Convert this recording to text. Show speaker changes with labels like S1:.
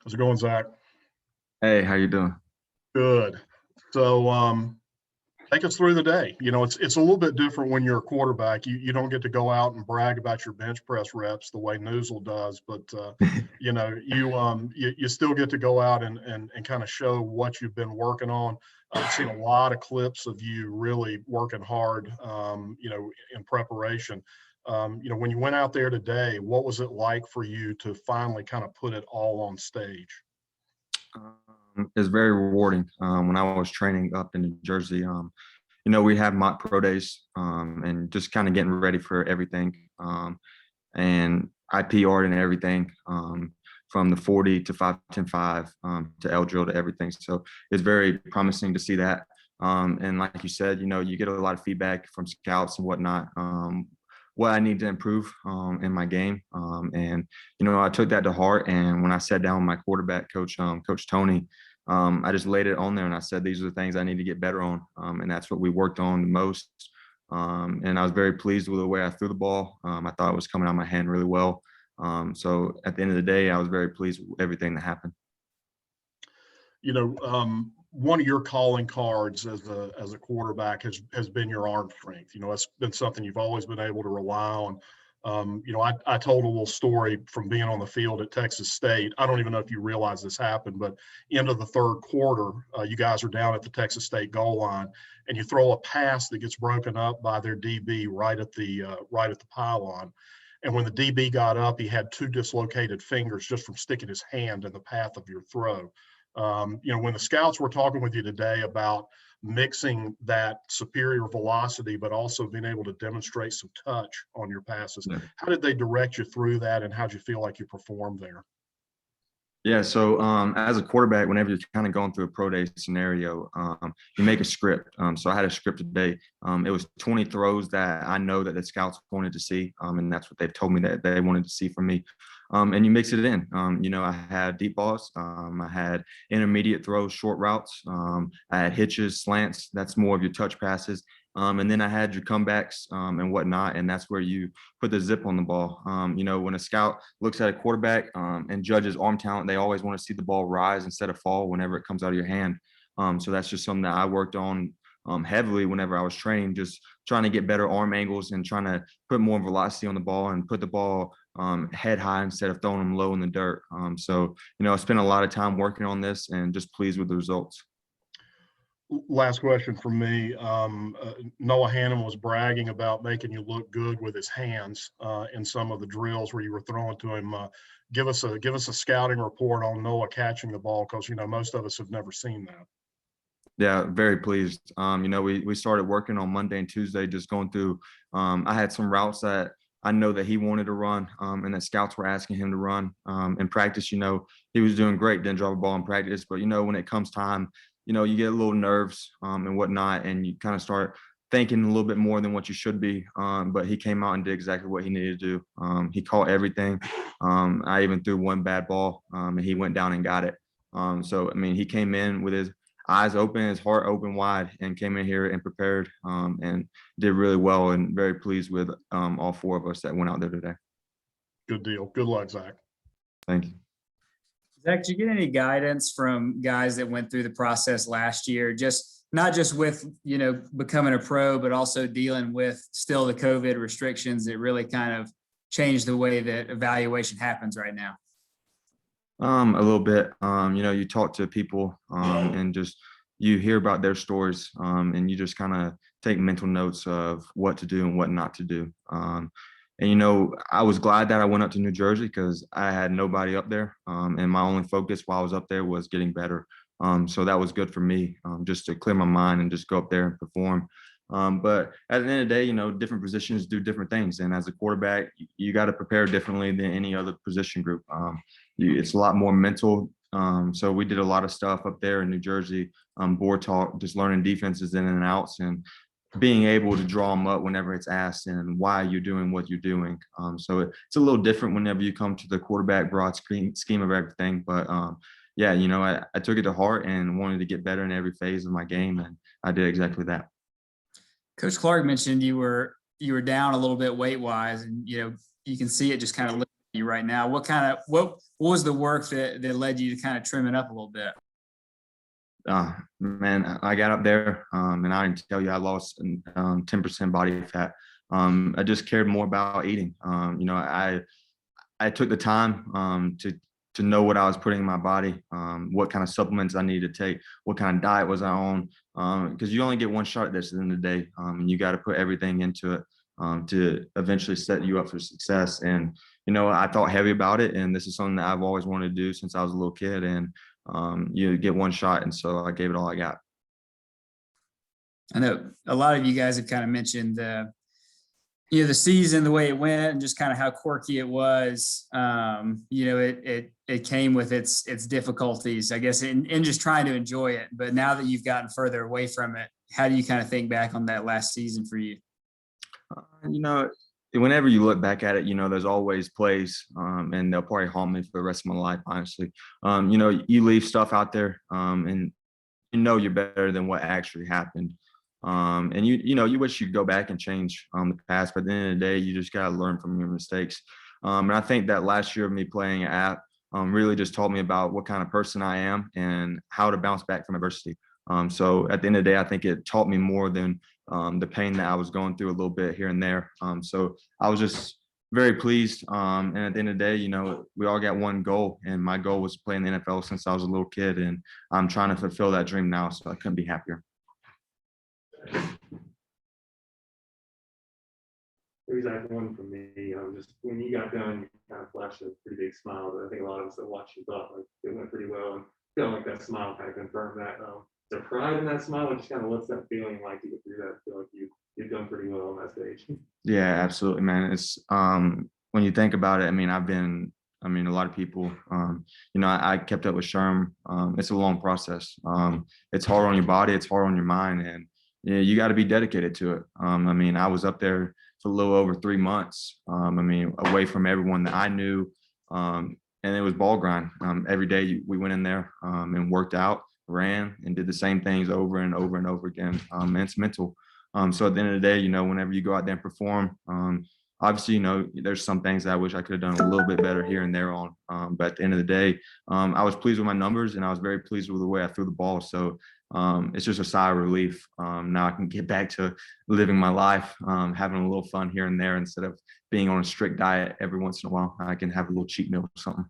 S1: How's it going, Zach?
S2: Hey, how you doing?
S1: Good. So, take us through the day. It's a little bit different when you're a quarterback. You don't get to go out and brag about your bench press reps the way Newsel does, but you still get to go out and kind of show what you've been working on. I've seen a lot of clips of you really working hard, in preparation. When you went out there today, what was it like for you to finally kind of put it all on stage?
S2: It's very rewarding. When I was training up in New Jersey, we have mock pro days, and just kind of getting ready for everything. And I PR'd and everything, from the 40 to 5-10-5, to L drill to everything. So it's very promising to see that. And like you said, you get a lot of feedback from scouts and whatnot, what I need to improve in my game. And, I took that to heart. And when I sat down with my quarterback coach, Coach Tony, I just laid it on there and I said, these are the things I need to get better on. And that's what we worked on the most. And I was very pleased with the way I threw the ball. I thought it was coming out of my hand really well. So at the end of the day, I was very pleased with everything that happened.
S1: One of your calling cards as a quarterback has been your arm strength. It's been something you've always been able to rely on. I told a little story from being on the field at Texas State. I don't even know if you realize this happened, but end of the third quarter, you guys are down at the Texas State goal line, and you throw a pass that gets broken up by their DB right at the pylon. And when the DB got up, he had two dislocated fingers just from sticking his hand in the path of your throw. When the scouts were talking with you today about mixing that superior velocity, but also being able to demonstrate some touch on your passes,
S2: Yeah.
S1: how did they direct you through that, and how did you feel like you performed there?
S2: Yeah, so as a quarterback, whenever you're kind of going through a pro day scenario, you make a script. So I had a script today. It was 20 throws that I know that the scouts wanted to see, and that's what they've told me that they wanted to see from me. And you mix it in. I had deep balls. I had intermediate throws, short routes. I had hitches, slants. That's more of your touch passes. And then I had your comebacks and whatnot, and that's where you put the zip on the ball. When a scout looks at a quarterback and judges arm talent, they always want to see the ball rise instead of fall whenever it comes out of your hand. So that's just something that I worked on heavily whenever I was training, just trying to get better arm angles and trying to put more velocity on the ball and put the ball head high instead of throwing them low in the dirt. I spent a lot of time working on this and just pleased with the results.
S1: Last question from me. Noah Fant was bragging about making you look good with his hands in some of the drills where you were throwing to him. Give us a scouting report on Noah catching the ball, because most of us have never seen that.
S2: Yeah, very pleased. We started working on Monday and Tuesday, just going through. I had some routes that I know that he wanted to run, and that scouts were asking him to run in practice. He was doing great, didn't drop a ball in practice, but when it comes time, you get a little nerves and whatnot, and you kind of start thinking a little bit more than what you should be. But he came out and did exactly what he needed to do. He caught everything. I even threw one bad ball, and he went down and got it. He came in with his eyes open, his heart open wide, and came in here and prepared and did really well, and very pleased with all four of us that went out there today.
S1: Good deal. Good luck, Zach.
S2: Thank you.
S3: Zach, did you get any guidance from guys that went through the process last year, not just with, becoming a pro, but also dealing with still the COVID restrictions that really kind of changed the way that evaluation happens right now?
S2: A little bit. You talk to people and just you hear about their stories, and you just kind of take mental notes of what to do and what not to do. I was glad that I went up to New Jersey because I had nobody up there, and my only focus while I was up there was getting better. So that was good for me, just to clear my mind and just go up there and perform. But at the end of the day, different positions do different things. And as a quarterback, you got to prepare differently than any other position group. It's a lot more mental. So we did a lot of stuff up there in New Jersey, board talk, just learning defenses in and outs, and being able to draw them up whenever it's asked and why you're doing what you're doing. So it's a little different whenever you come to the quarterback broad scheme of everything. But I took it to heart and wanted to get better in every phase of my game, and I did exactly that.
S3: Coach Clark mentioned you were down a little bit weight wise, and you can see it just kind of you right now. What was the work that led you to kind of trim it up a little bit?
S2: Man, I got up there, and I didn't tell you I lost 10% body fat. I just cared more about eating. I took the time to know what I was putting in my body, what kind of supplements I needed to take, what kind of diet was I on, because you only get one shot at this at the end of the day, and you got to put everything into it to eventually set you up for success. And I thought heavy about it, and this is something that I've always wanted to do since I was a little kid. And you get one shot, and so I gave it all I got.
S3: I know a lot of you guys have kind of mentioned the season, the way it went, and just kind of how quirky it was. It came with its difficulties, I guess, in just trying to enjoy it. But now that you've gotten further away from it, how do you kind of think back on that last season for you?
S2: Whenever you look back at it, there's always plays, and they'll probably haunt me for the rest of my life, honestly. You leave stuff out there, and you're better than what actually happened. And you wish you could go back and change the past, but at the end of the day, you just got to learn from your mistakes. And I think that last year of me playing at really just taught me about what kind of person I am and how to bounce back from adversity. So at the end of the day, I think it taught me more than the pain that I was going through a little bit here and there. So I was just very pleased. And at the end of the day, we all got one goal, and my goal was to play in the NFL since I was a little kid, and I'm trying to fulfill that dream now. So I couldn't be happier.
S4: Exactly, one for me. Just when you got done, you kind of flashed a pretty big smile. But I think a lot of us that watched you thought like it went pretty well, and feel like that smile kind of confirmed that. The pride in that smile, it just kind of lets that feeling like you get through that. Feel like you've done pretty well on that stage.
S2: Yeah, absolutely, man. It's when you think about it, a lot of people, I kept up with Sherm. It's a long process. It's hard on your body, it's hard on your mind, and you got to be dedicated to it. I was up there for a little over 3 months. Away from everyone that I knew, and it was ball grind. Every day we went in there and worked out, ran, and did the same things over and over and over again. And it's mental. So at the end of the day, whenever you go out there and perform, obviously, there's some things that I wish I could have done a little bit better here and there on. But at the end of the day, I was pleased with my numbers, and I was very pleased with the way I threw the ball. So it's just a sigh of relief. Now I can get back to living my life, having a little fun here and there instead of being on a strict diet every once in a while. I can have a little cheat meal or something.